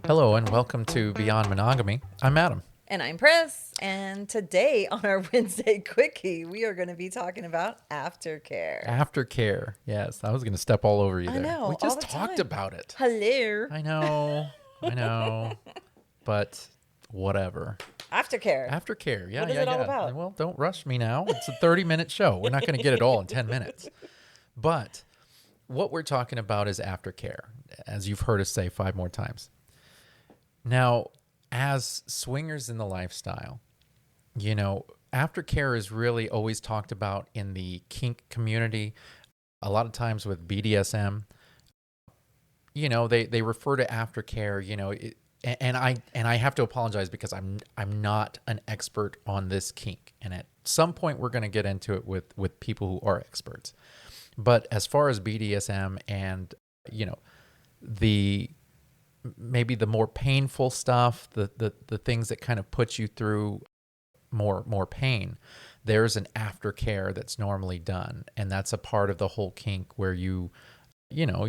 Hello and welcome to Beyond Monogamy. I'm Adam. And I'm Pris. And today on our Wednesday Quickie, we are going to be talking about aftercare. Aftercare. Yes, I was going to step all over you there. I know. We all just the talked time. about it. Hello. I know. But whatever. Aftercare. Aftercare. Yeah, What is yeah, it all yeah. about? Well, don't rush me now. It's a 30-minute show. We're not going to get it all in 10 minutes. But what we're talking about is aftercare, as you've heard us say 5 more times. Now, as swingers in the lifestyle, you know, aftercare is really always talked about in the kink community. A lot of times with BDSM, you know, they refer to aftercare, you know, and I have to apologize because I'm not an expert on this kink. And at some point we're going to get into it with people who are experts. But as far as BDSM and, you know, maybe the more painful stuff, the things that kind of put you through more pain, there's an aftercare that's normally done, and that's a part of the whole kink where you know,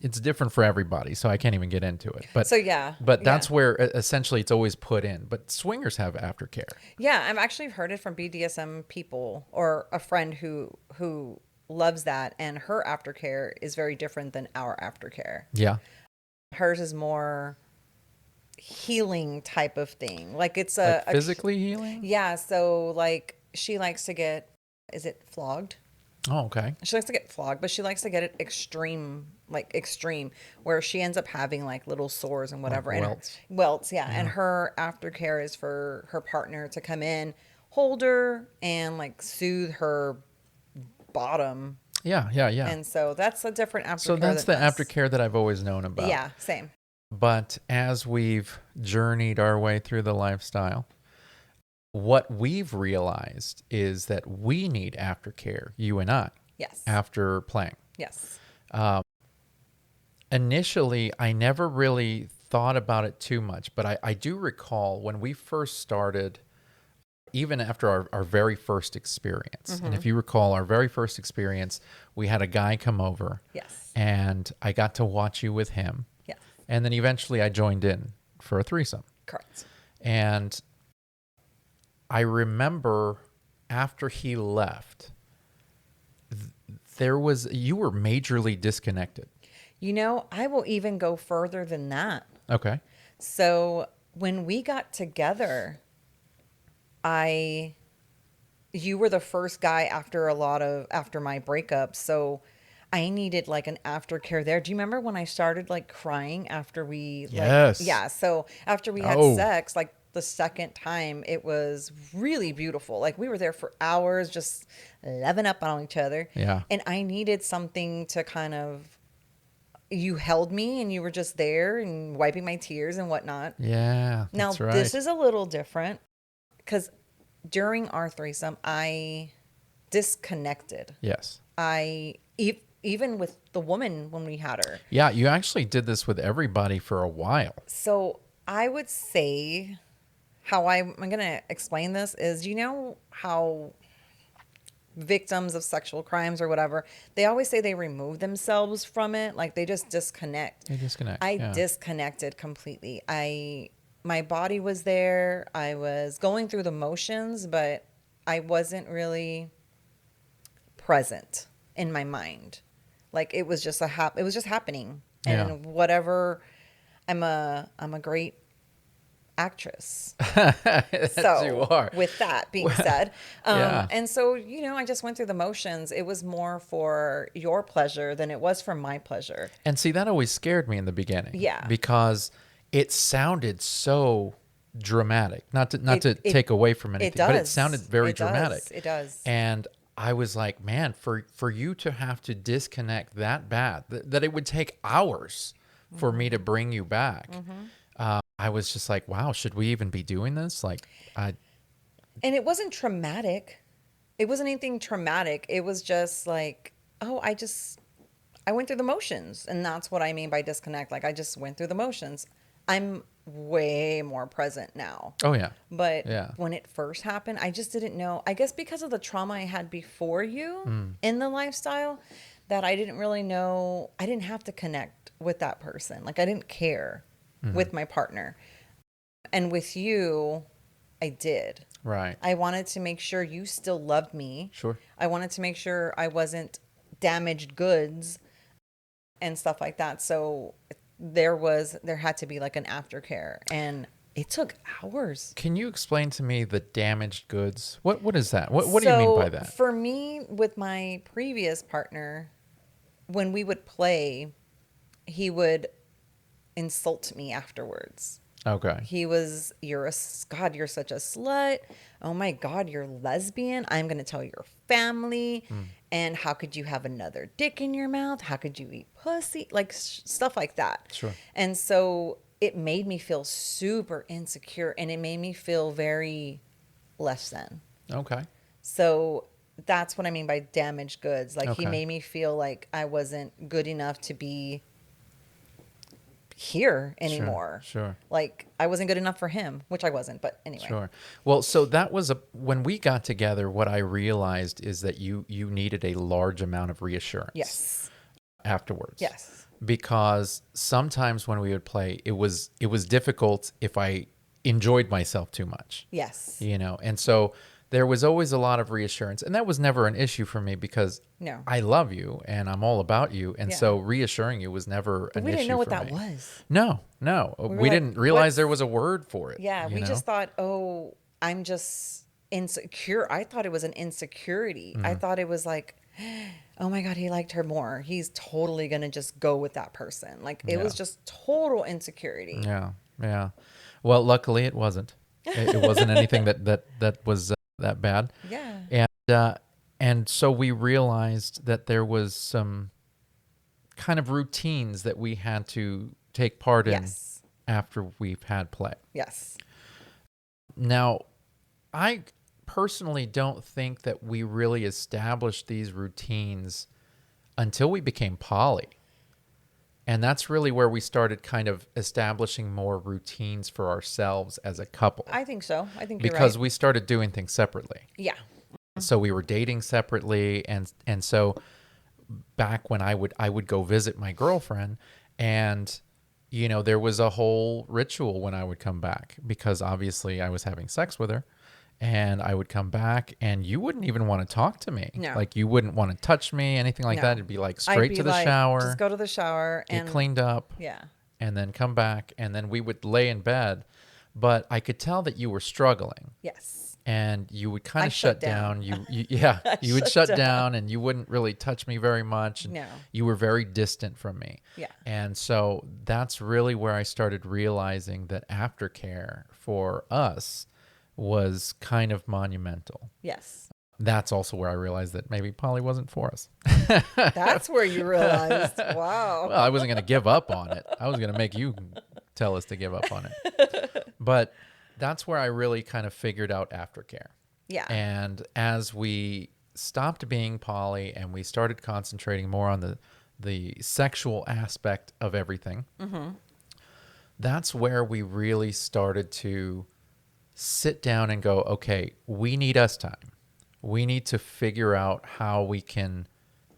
it's different for everybody, so I can't even get into it. But So, yeah. but that's where essentially it's always put in. But swingers have aftercare. Yeah, I've actually heard it from BDSM people or a friend who loves that, and her aftercare is very different than our aftercare. Yeah. Hers is more healing type of thing. Like it's Like physically healing? Yeah, so like she likes to get, is it flogged? Oh, okay. She likes to get flogged, but she likes to get it extreme, where she ends up having like little sores and whatever. Like and welts. Welts, yeah. And her aftercare is for her partner to come in, hold her, and like soothe her bottom. Yeah. And so that's a different aftercare. So that's the aftercare that I've always known about. Yeah, same. But as we've journeyed our way through the lifestyle, what we've realized is that we need aftercare, you and I, Yes. after playing. Yes. Initially, I never really thought about it too much, but I do recall when we first started, even after our very first experience. Mm-hmm. And if you recall, our very first experience, we had a guy come over. Yes. And I got to watch you with him. Yes. And then eventually I joined in for a threesome. Correct. And I remember after he left, you were majorly disconnected. You know, I will even go further than that. Okay. So when we got together, you were the first guy after my breakup. So I needed like an aftercare there. Do you remember when I started like crying after we Yes. Yeah. So after we had sex, like the second time, it was really beautiful. Like we were there for hours, just loving up on each other. Yeah. And I needed something to you held me and you were just there and wiping my tears and whatnot. Yeah. That's Now, right. this is a little different because during our threesome, I disconnected. Yes. Even with the woman when we had her. Yeah. You actually did this with everybody for a while. So I would say how I'm going to explain this is, you know how victims of sexual crimes or whatever, they always say they remove themselves from it. Like they just disconnect. They disconnect. I disconnected completely. My body was there. I was going through the motions, but I wasn't really present in my mind. Like it was just it was just happening. And whatever, I'm a great actress. So you are. With that being said, Yeah. and so, you know, I just went through the motions. It was more for your pleasure than it was for my pleasure. And see, that always scared me in the beginning. Yeah. Because it sounded so dramatic. Not to take away from anything, but it sounded very dramatic. It does. And I was like, man, for you to have to disconnect that bad, that it would take hours for me to bring you back. I was just like, wow, should we even be doing this? Like, and it wasn't traumatic. It wasn't anything traumatic. It was just like, oh, I went through the motions. And that's what I mean by disconnect. Like I just went through the motions. I'm way more present now. Oh yeah. But Yeah. when it first happened, I just didn't know. I guess because of the trauma I had before you in the lifestyle, that I didn't really know. I didn't have to connect with that person. Like I didn't care with my partner. And with you, I did. Right. I wanted to make sure you still loved me. Sure. I wanted to make sure I wasn't damaged goods and stuff like that. So there had to be like an aftercare, and it took hours. Can you explain to me the damaged goods? What is that? What do you mean by that? For me, with my previous partner, when we would play, he would insult me afterwards. Okay. He was, God, you're such a slut. Oh my God, you're lesbian. I'm going to tell your family. And how could you have another dick in your mouth? How could you eat pussy? Like stuff like that. Sure. And so it made me feel super insecure, and it made me feel very less than. Okay. So that's what I mean by damaged goods. Like he Okay. made me feel like I wasn't good enough to be here anymore. Sure. Like I wasn't good enough for him, which I wasn't, but anyway. Sure. Well, so that was when we got together, what I realized is that you needed a large amount of reassurance. Yes. Afterwards. Yes. Because sometimes when we would play, it was difficult if I enjoyed myself too much. Yes. You know, and so there was always a lot of reassurance, and that was never an issue for me because No. I love you and I'm all about you, and Yeah. so reassuring you was never But an we issue didn't know what for that me. was. No, were we like, didn't realize what's- there was a word for it. Yeah, you we know? just thought, oh, I'm just insecure. I thought it was an insecurity. I thought it was like, oh my God, he liked her more. He's totally going to just go with that person. Like it was Yeah. just total insecurity. Yeah, yeah. Well, luckily it wasn't. It wasn't anything that was that bad. Yeah. And so we realized that there was some kind of routines that we had to take part in Yes. after we've had play. Yes. Now, I personally don't think that we really established these routines until we became poly. And that's really where we started kind of establishing more routines for ourselves as a couple. I think so. I think you're Because right. we started doing things separately. Yeah. So we were dating separately, and so back when I would go visit my girlfriend, and you know, there was a whole ritual when I would come back, because obviously I was having sex with her, and I would come back and you wouldn't even want to talk to me. No. Like you wouldn't want to touch me, anything like No. that. It'd be like I'd straight be to the like, shower, Just go to the shower get and cleaned up, Yeah. and then come back, and then we would lay in bed. But I could tell that you were struggling. Yes. And you would kind I of shut shut down. down. You would shut down, and you wouldn't really touch me very much. And No. you were very distant from me. Yeah. And so that's really where I started realizing that aftercare for us was kind of monumental. Yes. That's also where I realized that maybe poly wasn't for us. That's where you realized. Wow. Well, I wasn't going to give up on it. I was going to make you tell us to give up on it. But that's where I really kind of figured out aftercare. Yeah. And as we stopped being poly and we started concentrating more on the sexual aspect of everything, that's where we really started to sit down and go, okay, we need us time. We need to figure out how we can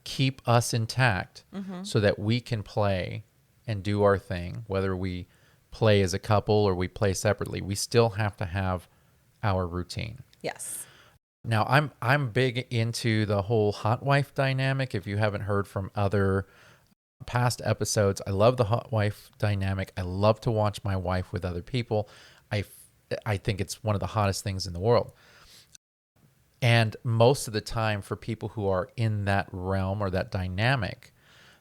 keep us intact so that we can play and do our thing, whether we play as a couple or we play separately. We still have to have our routine. Yes. Now, I'm big into the whole hot wife dynamic. If you haven't heard from other past episodes, I love the hot wife dynamic. I love to watch my wife with other people. I think it's one of the hottest things in the world. And most of the time, for people who are in that realm or that dynamic,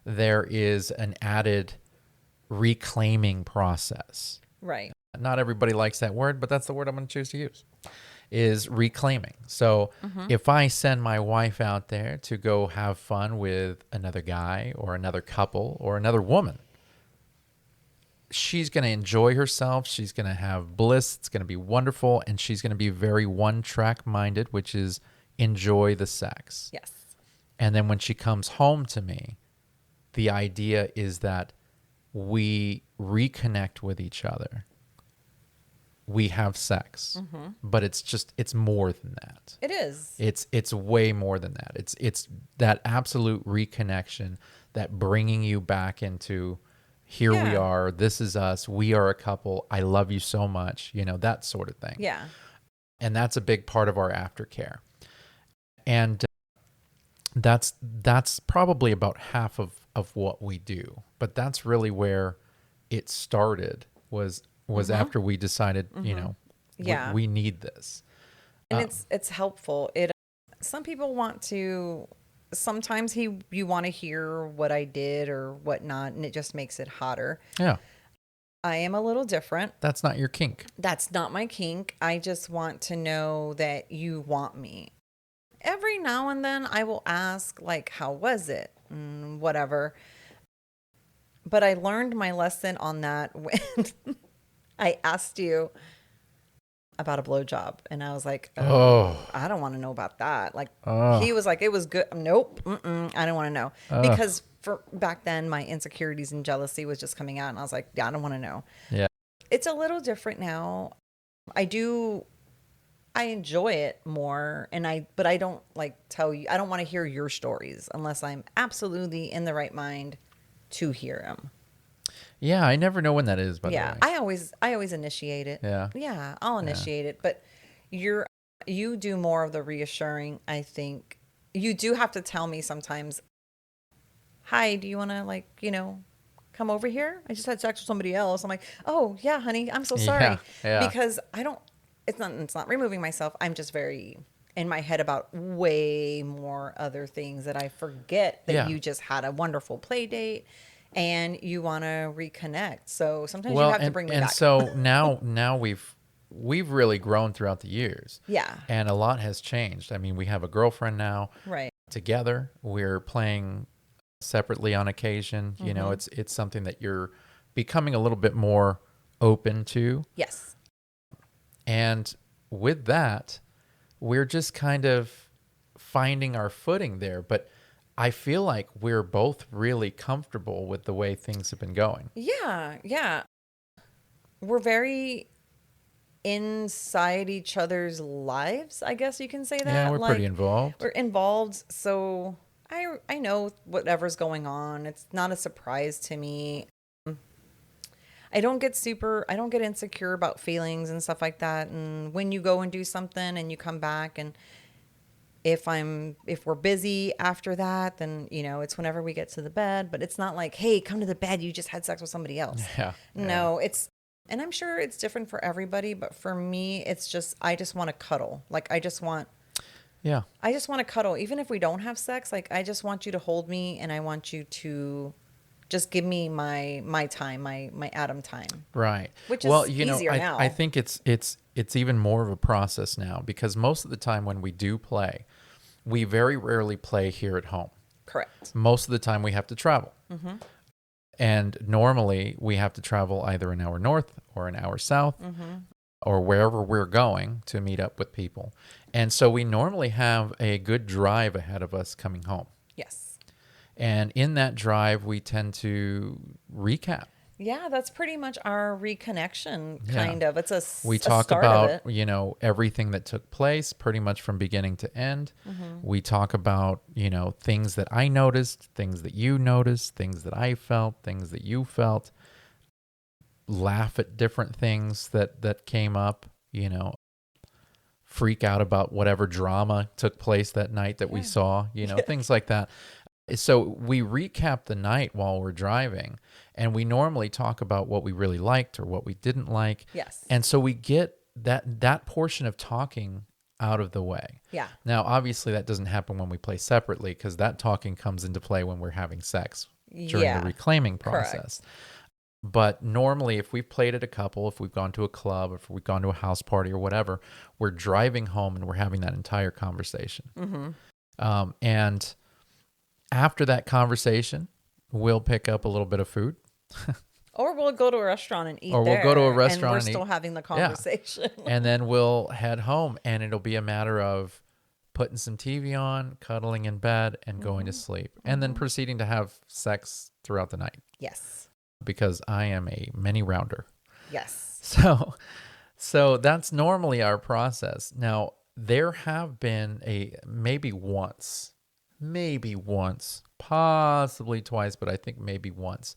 there is an added reclaiming process. Right. Not everybody likes that word, but that's the word I'm going to choose to use, is reclaiming. So if I send my wife out there to go have fun with another guy or another couple or another woman, she's going to enjoy herself. She's going to have bliss. It's going to be wonderful. And she's going to be very one-track minded, which is enjoy the sex. Yes. And then when she comes home to me, the idea is that we reconnect with each other we have sex, but it's more than that. It is. It's way more than that. It's that absolute reconnection, that bringing you back into here we Yeah. are, this is us, we are a couple, I love you so much, that sort of thing. Yeah. And that's a big part of our aftercare. And that's probably about half of what we do. But that's really where it started was after we decided, Yeah. we need this. And it's helpful. Some people want to, sometimes you want to hear what I did or whatnot, and it just makes it hotter. Yeah. I am a little different. That's not your kink. That's not my kink. I just want to know that you want me. Every now and then I will ask, like, how was it? Whatever. But I learned my lesson on that when I asked you about a blowjob, and I was like, I don't want to know about that. Like, he was like, it was good. Nope. I don't want to know. Because for back then, my insecurities and jealousy was just coming out, and I was like, yeah, I don't want to know. Yeah. It's a little different now. I enjoy it more, but I don't like tell you, I don't want to hear your stories unless I'm absolutely in the right mind to hear them. Yeah, I never know when that is, by the way. I always initiate it. Yeah. Yeah, I'll initiate it, but you do more of the reassuring, I think. You do have to tell me sometimes, hi, do you want to come over here? I just had sex with somebody else. I'm like, oh yeah, honey, I'm so sorry. Yeah. Because it's not removing myself. I'm just very in my head about way more other things that I forget that you just had a wonderful play date and you want to reconnect. So sometimes you have to bring me back. And so now we've really grown throughout the years. Yeah. And a lot has changed. I mean, we have a girlfriend now. Right. Together. We're playing separately on occasion. It's something that you're becoming a little bit more open to. Yes. And with that, we're just kind of finding our footing there. But I feel like we're both really comfortable with the way things have been going. Yeah, yeah. We're very inside each other's lives, I guess you can say that. Yeah, we're pretty involved. We're involved, so I know whatever's going on. It's not a surprise to me. I don't get insecure about feelings and stuff like that. And when you go and do something and you come back, and if we're busy after that, then, it's whenever we get to the bed, but it's not like, hey, come to the bed, you just had sex with somebody else. Yeah. No, and I'm sure it's different for everybody, but for me, it's just, I just want to cuddle. Like, I just want to cuddle. Even if we don't have sex, like, I just want you to hold me, and I want you to just give me my time, my Adam time. Right. Which is easier now. I think it's even more of a process now, because most of the time when we do play, we very rarely play here at home. Correct. Most of the time we have to travel. Mm-hmm. And normally we have to travel either an hour north or an hour south, or wherever we're going to meet up with people. And so we normally have a good drive ahead of us coming home. Yes. And in that drive, we tend to recap. Yeah, that's pretty much our reconnection, kind of. It's we talk about, everything that took place pretty much from beginning to end. We talk about, things that I noticed, things that you noticed, things that I felt, things that you felt. Laugh at different things that came up, freak out about whatever drama took place that night that we saw, things like that. So we recap the night while we're driving, and we normally talk about what we really liked or what we didn't like. Yes. And so we get that portion of talking out of the way. Yeah. Now, obviously, that doesn't happen when we play separately, because that talking comes into play when we're having sex during the reclaiming process. Correct. But normally, if we've played at a couple, if we've gone to a club, if we've gone to a house party or whatever, we're driving home and we're having that entire conversation. And after that conversation, we'll pick up a little bit of food. Or we'll go to a restaurant and eat or we'll go to a restaurant and we're still having the conversation. Yeah. And then we'll head home, and it'll be a matter of putting some TV on, cuddling in bed, and going to sleep. And then proceeding to have sex throughout the night. Yes. Because I am a many rounder. Yes. So that's normally our process. Now, there have been maybe once, possibly twice, but I think maybe once,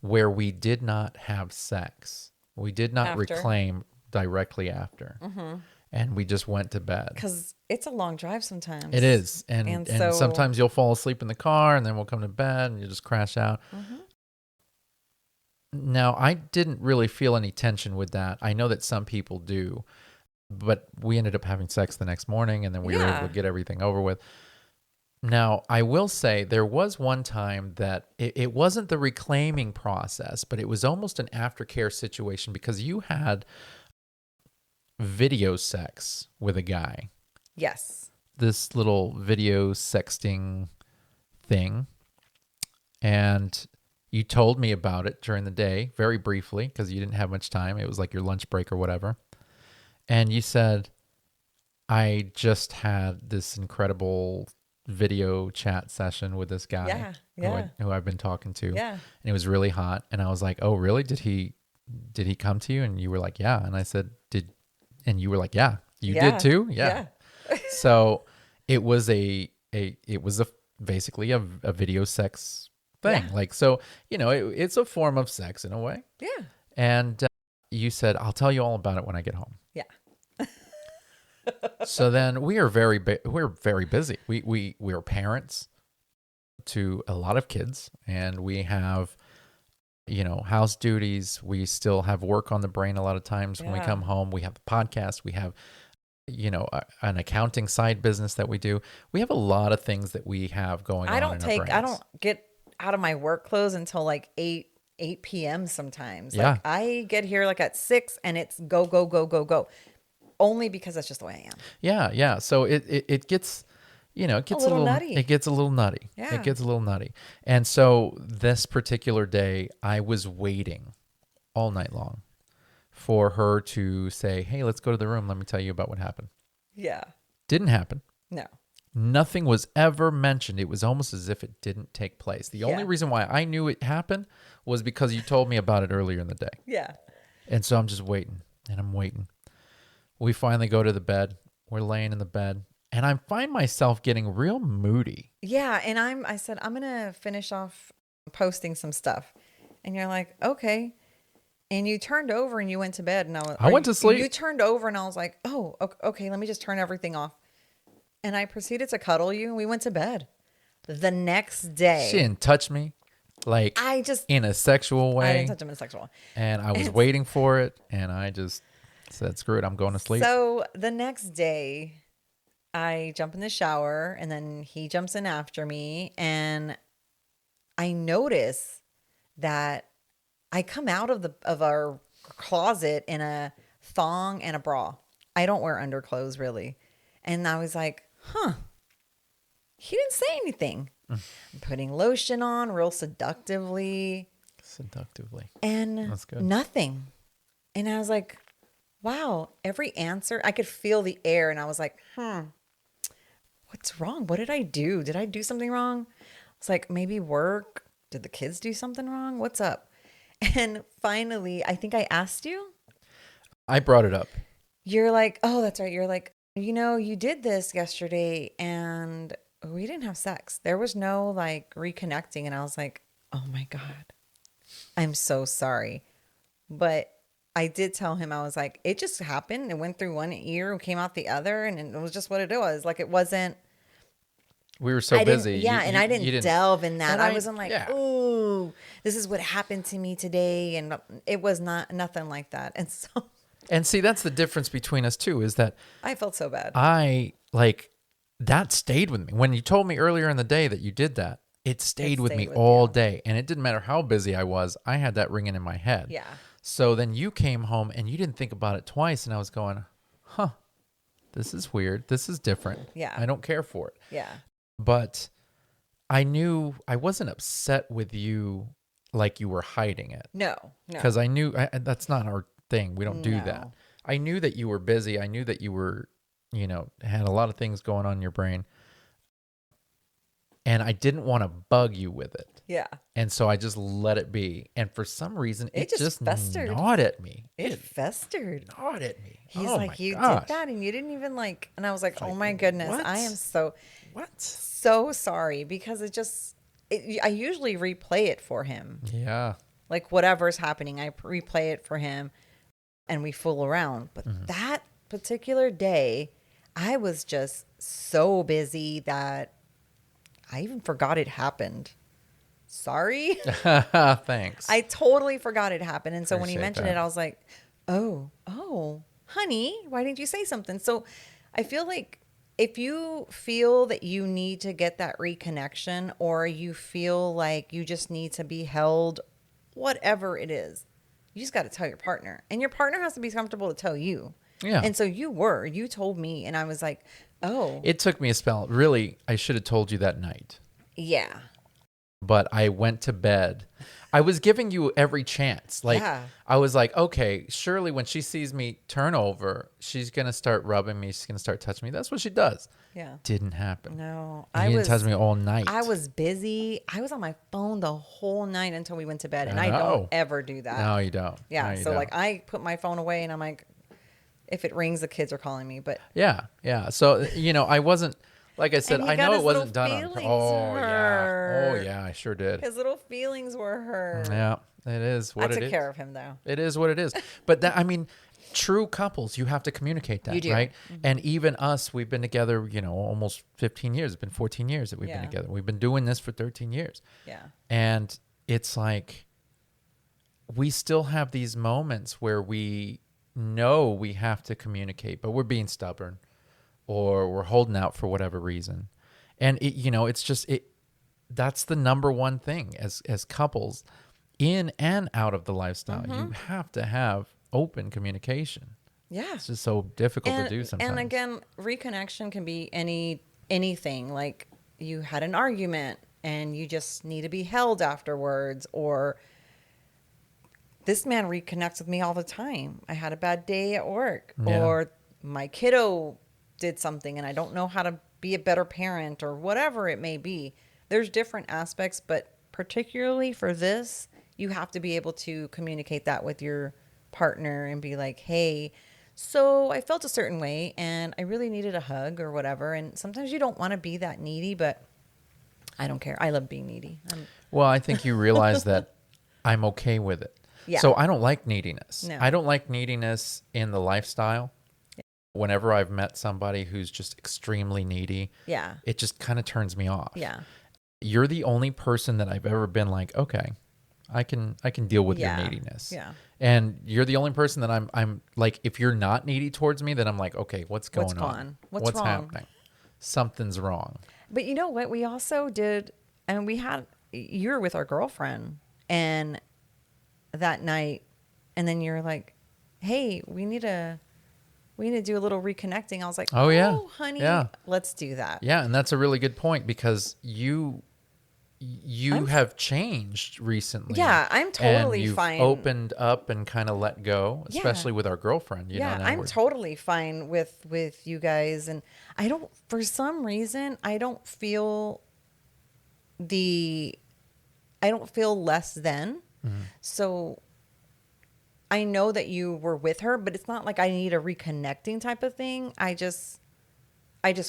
where we did not have sex. We did not After. reclaim directly after. And we just went to bed. Because it's a long drive sometimes. It is. And And so sometimes you'll fall asleep in the car and then we'll come to bed and you just crash out. Now, I didn't really feel any tension with that. I know that some people do, but we ended up having sex the next morning and then we were able to get everything over with. Now, I will say there was one time that it wasn't the reclaiming process, but it was almost an aftercare situation because you had video sex with a guy. Yes. This little video sexting thing. And you told me about it during the day, very briefly, because you didn't have much time. It was like your lunch break or whatever. And you said, I just had this incredible video chat session with this guy who I've been talking to. Yeah. And it was really hot. And I was like, oh, really? Did he come to you? And you were like, yeah. And I said, and you were like, yeah, you did too? Yeah. So it was basically a video sex thing. Yeah. Like, so, it's a form of sex in a way. Yeah. And you said, I'll tell you all about it when I get home. Yeah. So then we're very busy. We're parents to a lot of kids and we have, house duties. We still have work on the brain a lot of times when we come home. We have the podcast. We have, an accounting side business that we do. We have a lot of things that we have going on in our brains. I don't get out of my work clothes until like 8 p.m. sometimes. Yeah. Like I get here like at 6 and it's go, go, go, go, go. Only because that's just the way I am. Yeah. So it gets, it gets a little nutty. It gets a little nutty. Yeah. It gets a little nutty. And so this particular day, I was waiting all night long for her to say, hey, let's go to the room. Let me tell you about what happened. Yeah. Didn't happen. No. Nothing was ever mentioned. It was almost as if it didn't take place. The only reason why I knew it happened was because you told me about it earlier in the day. Yeah. And so I'm just waiting and I'm waiting. We finally go to the bed. We're laying in the bed and I find myself getting real moody. Yeah. And I said, I'm going to finish off posting some stuff. And you're like, okay. And you turned over and you went to bed. And I went to sleep. You turned over and I was like, oh, okay. Let me just turn everything off. And I proceeded to cuddle you and we went to bed. The next day. She didn't touch me like in a sexual way. I didn't touch him in a sexual way. And I was waiting for it. And I just said, screw it. I'm going to sleep. So the next day I jump in the shower and then he jumps in after me. And I notice that I come out of our closet in a thong and a bra. I don't wear underclothes really. And I was like, he didn't say anything. I'm putting lotion on real seductively. And that's good. Nothing. And I was like, wow, every answer, I could feel the air. And I was like, what's wrong? What did I do? Did I do something wrong? It's like, maybe work. Did the kids do something wrong? What's up? And finally, I think I asked you. I brought it up. You're like, oh, that's right. You're like, you did this yesterday and we didn't have sex. There was no like reconnecting. And I was like, oh my God, I'm so sorry. But I did tell him, I was like, it just happened. It went through one ear, came out the other. And it was just what it was. Like, it wasn't. We were so busy. Yeah. And I didn't delve in that. I wasn't like, yeah. ooh, this is what happened to me today. And it was nothing like that. And so. And see, that's the difference between us too, is that I felt so bad. That stayed with me. When you told me earlier in the day that you did that, it stayed with me all day. And it didn't matter how busy I was. I had that ringing in my head. Yeah. So then you came home and you didn't think about it twice. And I was going, this is weird. This is different. Yeah. I don't care for it. Yeah. But I knew I wasn't upset with you like you were hiding it. No. Because I knew that's not our thing. We don't do No. that. I knew that you were busy. I knew that you were, had a lot of things going on in your brain. And I didn't want to bug you with it. Yeah. And so I just let it be. And for some reason, It it just just festered. gnawed at me. It festered. gnawed at me. He's Oh like, my you gosh. did that and you didn't even like, and I was like, It's oh like, my goodness, what? I am so What? sorry because I usually replay it for him. Yeah. Like whatever's happening, I replay it for him and we fool around. But that particular day, I was just so busy that I even forgot it happened. Sorry. Thanks. I totally forgot it happened. And so when he Appreciate mentioned that. it, I was like, oh, honey, why didn't you say something? So I feel like if you feel that you need to get that reconnection or you feel like you just need to be held, whatever it is, you just got to tell your partner. And your partner has to be comfortable to tell you. Yeah. And so you told me, and I was like, oh, It took me a spell. Really, I should have told you that night. yeah. But I went to bed. I was giving you every chance. Like, Yeah. I was like, okay, surely when she sees me turn over, she's going to start rubbing me. She's going to start touching me. That's what she does. Yeah. Didn't happen. No, And he didn't touch me all night. I was busy. I was on my phone the whole night until we went to bed, and I know. don't ever do that. No, you don't. Yeah. No, you So don't. like I put my phone away, and I'm like, if it rings, the kids are calling me. But Yeah, yeah. So, I wasn't, like I said, And he I got know his it wasn't little done on feelings Oh, yeah. hurt. Oh, yeah, I sure did. his little feelings were hurt. Yeah, it is what I it took is. care of him though. It is what it is. But true couples, you have to communicate that, You do. right? And even us, we've been together, almost 15 years. It's been 14 years that we've been Yeah. together. We've been doing this for 13 years. Yeah. And it's like we still have these moments where we know we have to communicate, but we're being stubborn or we're holding out for whatever reason. And it's just that's the number one thing as couples in and out of the lifestyle. You have to have open communication. Yeah. It's just so difficult to do sometimes. And again, reconnection can be anything. Like you had an argument and you just need to be held afterwards, or this man reconnects with me all the time. I had a bad day at work, Yeah. or my kiddo did something and I don't know how to be a better parent, or whatever it may be. There's different aspects, but particularly for this, you have to be able to communicate that with your partner and be like, hey, so I felt a certain way and I really needed a hug or whatever. And sometimes you don't want to be that needy, but I don't care. I love being needy. Well, I think you realize that I'm okay with it. Yeah. So I don't like neediness. No. I don't like neediness in the lifestyle. Whenever I've met somebody who's just extremely needy, Yeah. it just kind of turns me off. Yeah. You're the only person that I've ever been like, okay, I can deal with Yeah. your neediness. Yeah. And you're the only person that I'm like, if you're not needy towards me, then I'm like, okay, what's going What's on? gone? What's wrong? happening? Something's wrong. But you know what? We also did, and you were with our girlfriend, and that night, and then you're like, hey, we need to do a little reconnecting. I was like, Oh, yeah. honey, Yeah. let's do that. Yeah, and that's a really good point because you have changed recently. Yeah, I'm totally and you've fine. opened up and kind of let go, Yeah. especially with our girlfriend. Yeah, now I'm we're- totally fine with you guys, and for some reason, I don't feel less than. So I know that you were with her, but it's not like I need a reconnecting type of thing. I just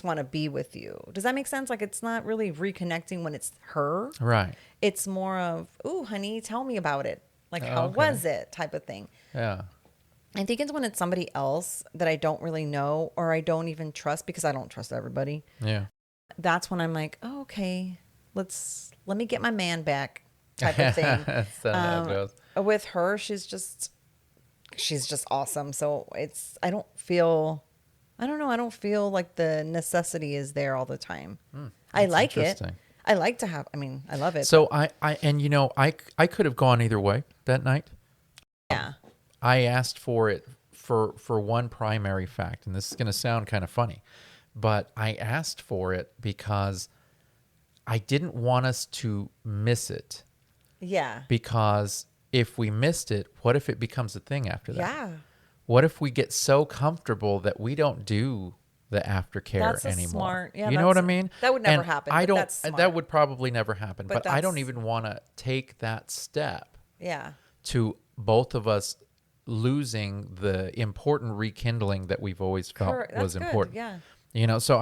want to be with you. Does that make sense? Like it's not really reconnecting when it's her. Right. It's more of, ooh, honey, tell me about it. Like, how Okay. was it type of thing. Yeah. I think it's when it's somebody else that I don't really know or I don't even trust, because I don't trust everybody. Yeah. That's when I'm like, oh, okay, let me get my man back type of thing. That's how that goes. With her, she's just awesome. So I don't feel like the necessity is there all the time. I that's like it. interesting. I like to have, I love it. So I could have gone either way that night. Yeah. I asked for it for one primary fact, and this is going to sound kind of funny, but I asked for it because I didn't want us to miss it. Yeah. Because if we missed it, what if it becomes a thing after that? Yeah. What if we get so comfortable that we don't do the aftercare That's a anymore. smart. Yeah, You know what I that's- mean? that would never And happen, I but don't. that's smart. That would probably never happen. But But I don't that's- even want to take that step Yeah. to both of us losing the important rekindling that we've always felt Correct. was That's good, important. yeah. You know, so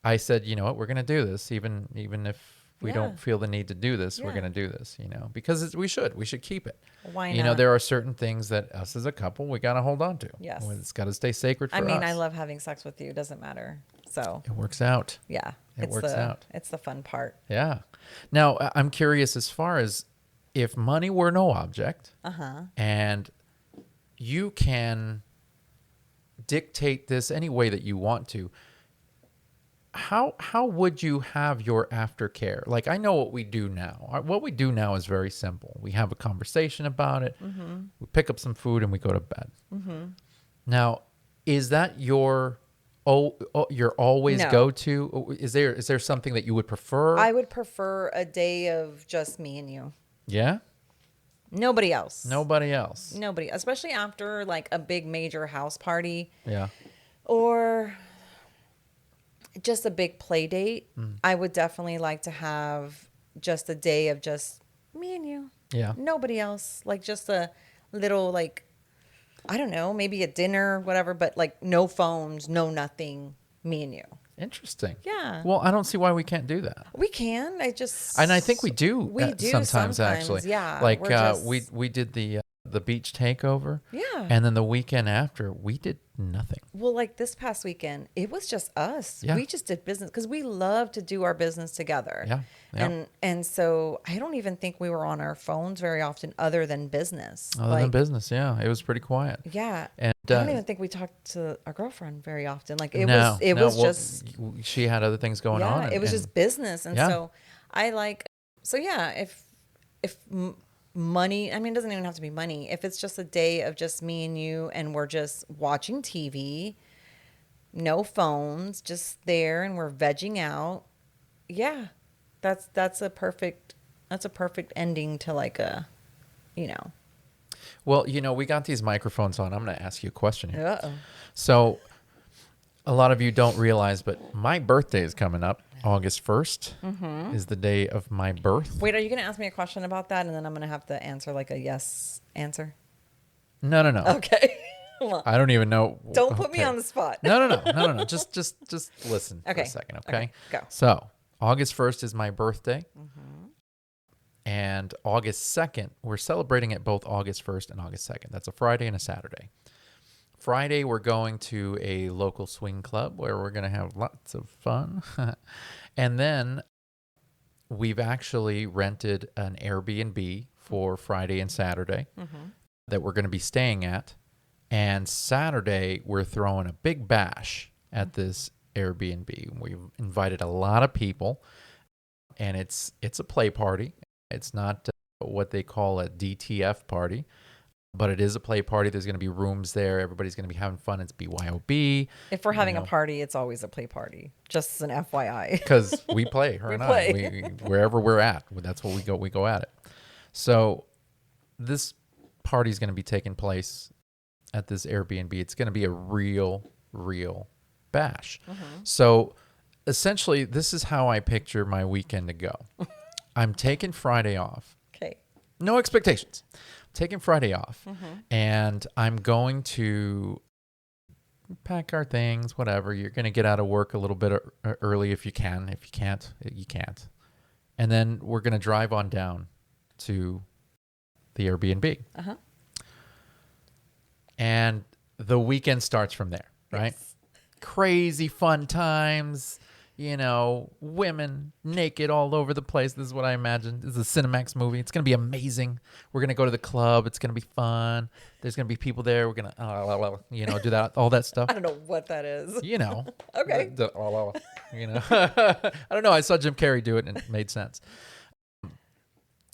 I said, you know what, we're going to do this, even if we Yeah. don't feel the need to do this, we're Yeah. going to do this, you know, because we should keep it. Why You know, not? there are certain things that us as a couple, we got to hold on to. Yes. It's got to stay sacred for I mean, us. I love having sex with you. It doesn't matter. So It works out. yeah, It works out. It's the fun part. Yeah. Now, I'm curious as far as if money were no object and you can dictate this any way that you want to, how would you have your aftercare? Like, I know what we do now. What we do now is very simple. We have a conversation about it. We pick up some food and we go to bed. Now, is that your always No. go to? Is there something that you would prefer? I would prefer a day of just me and you. Yeah. Nobody else. Nobody else. Nobody, especially after like a big major house party Yeah. or just a big play date. I would definitely like to have just a day of just me and you. Yeah. Nobody else. Like just a little like, I don't know, maybe a dinner, whatever, but like no phones, no nothing, me and you. Interesting. Yeah. Well, I don't see why we can't do that. We can. And I think we do. We do sometimes actually. Yeah. Like we're just- we did the beach takeover. Yeah. And then the weekend after, we did nothing. Well, like this past weekend, it was just us. Yeah. We just did business because we love to do our business together. Yeah, yeah. And so I don't even think we were on our phones very often other than business. Other than business, yeah, it was pretty quiet. Yeah. And I don't even think we talked to our girlfriend very often. Like it no, was well, just she had other things going on. yeah, it was just business. And Yeah. so I like so yeah, if money, I mean, it doesn't even have to be money. If it's just a day of just me and you and we're just watching TV, no phones, just there and we're vegging out. Yeah. That's a perfect ending to like a, you know. Well, you know, we got these microphones on. I'm going to ask you a question here. Uh-oh. So a lot of you don't realize, but my birthday is coming up. August 1st is the day of my birth. Wait, are you going to ask me a question about that and then I'm going to have to answer like a yes answer? No. Okay. Well, I don't even know. don't put me Okay. on the spot. No. Just listen for Okay. a second, okay? Okay, go. So August 1st is my birthday. And August 2nd, we're celebrating it both August 1st and August 2nd. That's a Friday and a Saturday. Friday, we're going to a local swing club where we're going to have lots of fun. And then we've actually rented an Airbnb for Friday and Saturday that we're going to be staying at. And Saturday, we're throwing a big bash at this Airbnb. We've invited a lot of people, and it's a play party. It's not what they call a DTF party, but it is a play party. There's going to be rooms there. Everybody's going to be having fun. It's BYOB. If we're having a party, it's always a play party. Just as an FYI. Because we play, her We and play. I. Wherever we're at, that's what we go at it. So this party is going to be taking place at this Airbnb. It's going to be a real bash. So essentially, this is how I picture my weekend to go. I'm taking Friday off. Okay. No expectations. Taking Friday off, and I'm going to pack our things, whatever. You're going to get out of work a little bit early if you can. If you can't, you can't. And then we're going to drive on down to the Airbnb. And the weekend starts from there, right? Yes. Crazy fun times. You know, women naked all over the place. This is what I imagine. This is a Cinemax movie. It's going to be amazing. We're going to go to the club. It's going to be fun. There's going to be people there. We're going to, do that, all that stuff. I don't know what that is. You know. Okay. You know. I don't know. I saw Jim Carrey do it and it made sense.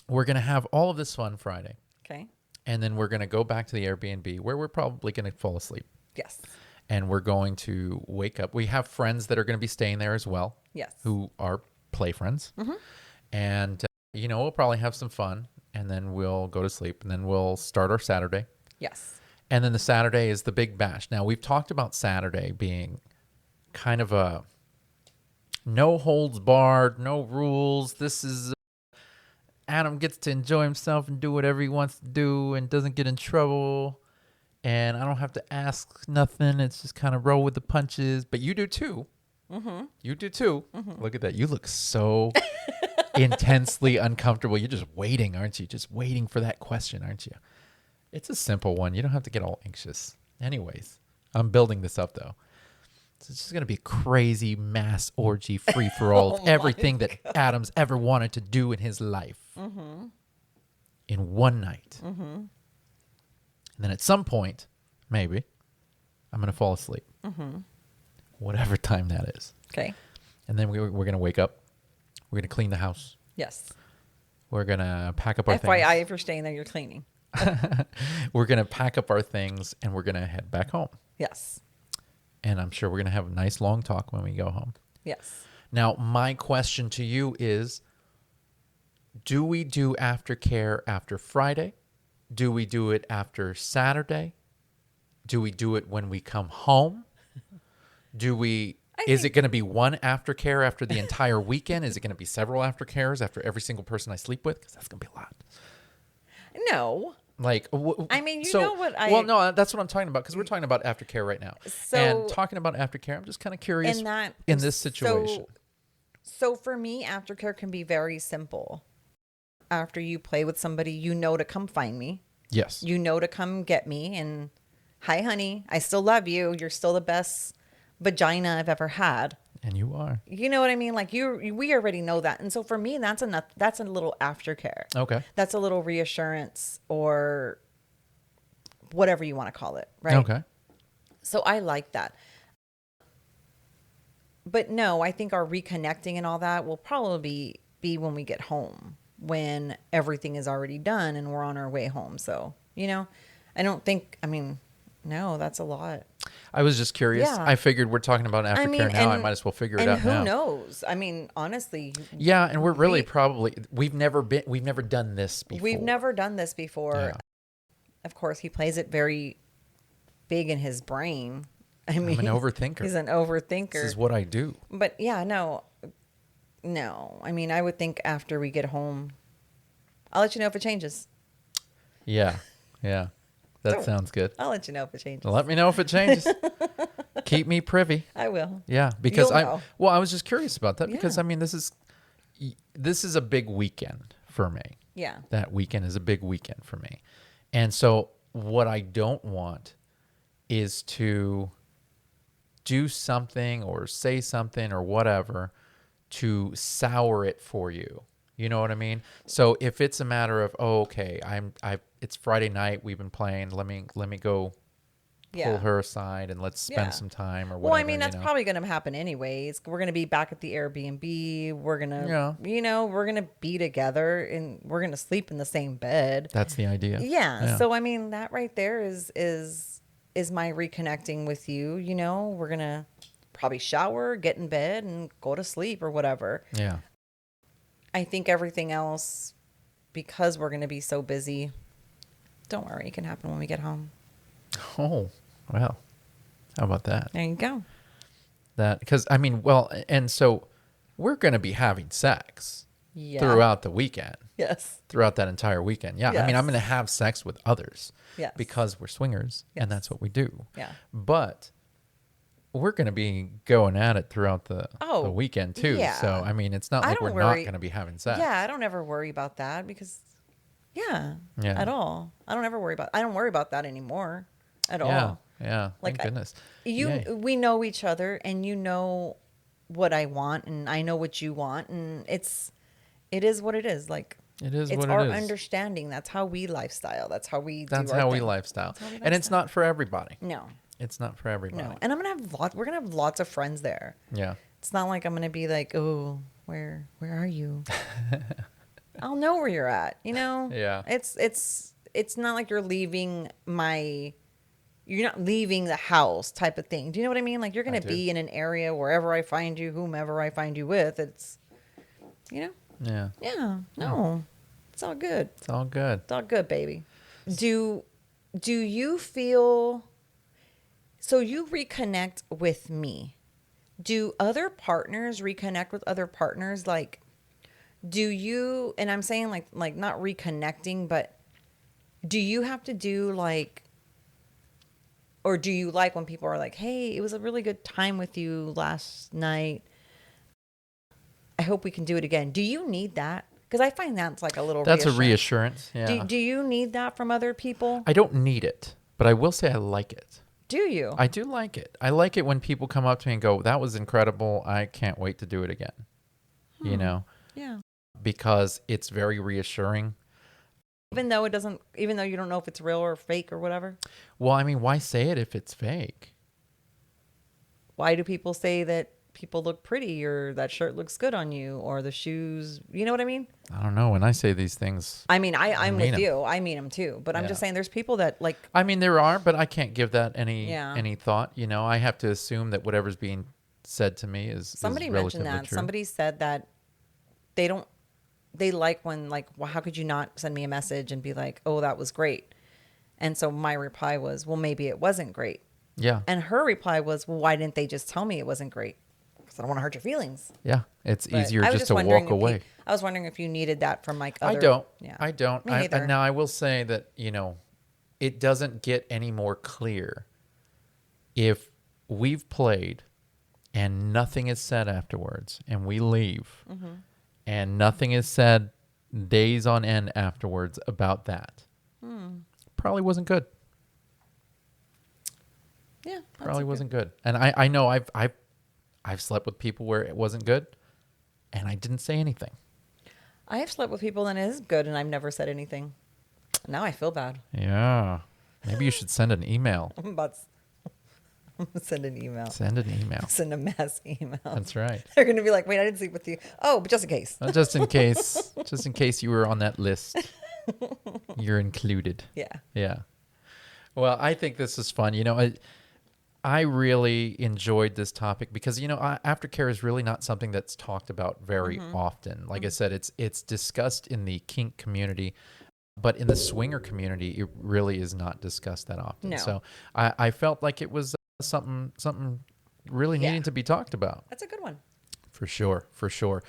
We're going to have all of this fun Friday. Okay. And then we're going to go back to the Airbnb where we're probably going to fall asleep. Yes. And we're going to wake up. We have friends that are going to be staying there as well. Yes. Who are play friends. And, we'll probably have some fun. And then we'll go to sleep. And then we'll start our Saturday. Yes. And then the Saturday is the big bash. Now, we've talked about Saturday being kind of a no holds barred, no rules. This is Adam gets to enjoy himself and do whatever he wants to do and doesn't get in trouble. And I don't have to ask nothing. It's just kind of roll with the punches. But you do too. Mm-hmm. You do too. Mm-hmm. Look at that. You look so intensely uncomfortable. You're just waiting, aren't you? Just waiting for that question, aren't you? It's a simple one. You don't have to get all anxious. Anyways, I'm building this up though. So it's just going to be a crazy mass orgy free for all of everything that Adam's ever wanted to do in his life in one night. And then at some point, maybe, I'm going to fall asleep. Whatever time that is. Okay. And then we're going to wake up. We're going to clean the house. Yes. We're going to pack up our things. FYI, if you're staying there, you're cleaning. We're going to pack up our things and we're going to head back home. Yes. And I'm sure we're going to have a nice long talk when we go home. Yes. Now, my question to you is, do we do aftercare after Friday? Do we do it after Saturday? Do we do it when we come home? Is it going to be one aftercare after the entire weekend? Is it going to be several aftercares after every single person I sleep with? Because that's going to be a lot. No. Like, I mean, you know what I... Well, no, that's what I'm talking about, because we're talking about aftercare right now. And talking about aftercare, I'm just kind of curious in this situation. So for me, aftercare can be very simple. After you play with somebody, you know to come find me. Yes. You know to come get me. And, hi, honey, I still love you. You're still the best vagina I've ever had. And you are. You know what I mean? Like we already know that. And so for me, that's a little aftercare. Okay. That's a little reassurance or whatever you want to call it. Right. Okay. So I like that. But no, I think our reconnecting and all that will probably be when we get home, when everything is already done and we're on our way home. So, I don't think, no, that's a lot. I was just curious. Yeah. I figured we're talking about aftercare now. I might as well figure it out now. And who knows? Honestly. Yeah, and we're really we've never done this before. We've never done this before. Yeah. Of course, he plays it very big in his brain. I'm an overthinker. He's an overthinker. This is what I do. But yeah, no. I would think after we get home, I'll let you know if it changes. Yeah. That sounds good. I'll let you know if it changes. Let me know if it changes. Keep me privy. I will. Yeah, because I was just curious about that because this is a big weekend for me. Yeah. That weekend is a big weekend for me. And so what I don't want is to do something or say something or whatever to sour it for you. You know what I mean? So if it's a matter of, it's Friday night, we've been playing, let me go pull her aside and let's spend some time or whatever. Well, that's probably going to happen anyways. We're going to be back at the Airbnb. We're going to, we're going to be together and we're going to sleep in the same bed. That's the idea. Yeah. So, that right there is my reconnecting with you. We're going to probably shower, get in bed and go to sleep or whatever. Yeah. I think everything else, because we're going to be so busy, don't worry, it can happen when we get home. Oh, well, how about that? There you go. And so we're going to be having sex throughout the weekend. Yes. Throughout that entire weekend. Yeah. Yes. I'm going to have sex with others. Yes. Because we're swingers and that's what we do. Yeah. But we're going to be going at it throughout the weekend too. Yeah. So, it's not like we're not going to be having sex. Yeah, I don't ever worry about that because, at all. I don't worry about that anymore at all. Yeah, thank goodness. We know each other and you know what I want and I know what you want and it is what it is. Like, it's our understanding. That's how we lifestyle. That's how we lifestyle. And it's not for everybody. No. It's not for everybody. No. And we're going to have lots of friends there. Yeah. It's not like I'm going to be like, oh, where are you? I'll know where you're at, Yeah. It's not like you're not leaving the house type of thing. Do you know what I mean? Like you're going to be in an area wherever I find you, whomever I find you with. It's, Yeah. Yeah. No. It's all good. It's all good. It's all good, baby. Do you feel... So you reconnect with me. Do other partners reconnect with other partners? Like, do you, and I'm saying like not reconnecting, but do you have to do like, or do you like when people are like, hey, it was a really good time with you last night. I hope we can do it again. Do you need that? Because I find that's like a little That's reassurance. a reassurance. Yeah. Do you need that from other people? I don't need it, but I will say I like it. Do you? I do like it. I like it when people come up to me and go, that was incredible. I can't wait to do it again. You know? Yeah. Because it's very reassuring. Even though you don't know if it's real or fake or whatever. Well, I mean, why say it if it's fake? Why do people say that people look pretty or that shirt looks good on you or the shoes? You know what I mean? I don't know. When I say these things, I mean, I'm mean with 'em. you. I mean them too. But I'm Yeah. just saying there's people that like, I mean, there are, but I can't give that any Yeah. thought. You know, I have to assume that whatever's being said to me is somebody is mentioned relatively that. true. Somebody said that they like when like, well, how could you not send me a message and be like, oh, that was great. And so my reply was, well, maybe it wasn't great. Yeah. And her reply was, well, why didn't they just tell me it wasn't great? Because I don't want to hurt your feelings. Yeah. It's But easier I was just to wondering walk if away. I was wondering if you needed that from like other. I don't. Yeah. I don't. Me neither. Now, I will say that, you know, it doesn't get any more clear if we've played and nothing is said afterwards and we leave Mm-hmm. and nothing is said days on end afterwards about that. Probably wasn't good. Yeah. Probably wasn't good. And I know I've slept with people where it wasn't good and I didn't say anything. I have slept with people and it is good and I've never said anything. Now I feel bad. Yeah. Maybe you should send an email. I'm about to send an email. Send an email. Send a mass email. That's right. They're going to be like, wait, I didn't sleep with you. Oh, but just in case. Just in case you were on that list, you're included. Yeah. Yeah. Well, I think this is fun. You know, I really enjoyed this topic because, you know, aftercare is really not something that's talked about very often. Like I said, it's discussed in the kink community, but in the swinger community, it really is not discussed that often. No. So I felt like it was something really Yeah. needing to be talked about. That's a good one. For sure, for sure.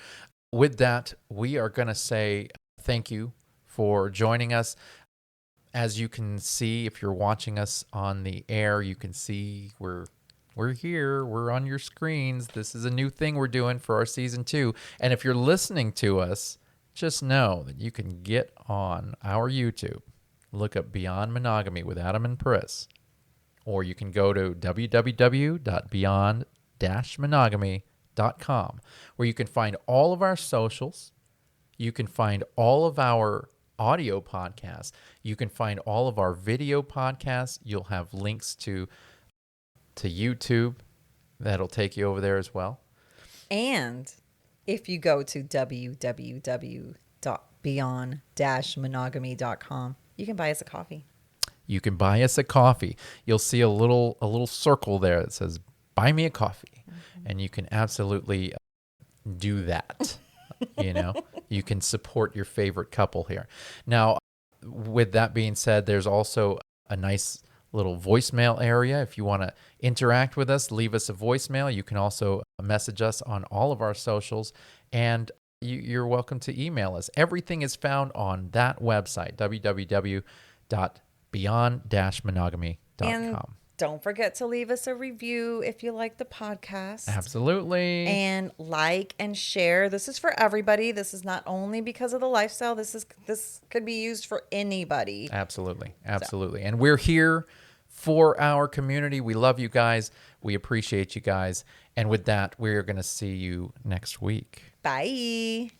With that, we are going to say thank you for joining us. As you can see, if you're watching us on the air, you can see we're here. We're on your screens. This is a new thing we're doing for our season 2. And if you're listening to us, just know that you can get on our YouTube, look up Beyond Monogamy with Adam and Pris, or you can go to www.beyond-monogamy.com, where you can find all of our socials. You can find all of our audio podcasts. You can find all of our video podcasts. You'll have links to YouTube. That'll take you over there as well. And if you go to www.beyond-monogamy.com, you can buy us a coffee. You can buy us a coffee. You'll see a little circle there that says "Buy me a coffee," and you can absolutely do that. You know, you can support your favorite couple here. Now, with that being said, there's also a nice little voicemail area. If you want to interact with us, leave us a voicemail. You can also message us on all of our socials, and you're welcome to email us. Everything is found on that website, www.beyond-monogamy.com. And don't forget to leave us a review if you like the podcast. Absolutely. And like and share. This is for everybody. This is not only because of the lifestyle. This could be used for anybody. Absolutely. And we're here for our community. We love you guys. We appreciate you guys. And with that, we're going to see you next week. Bye.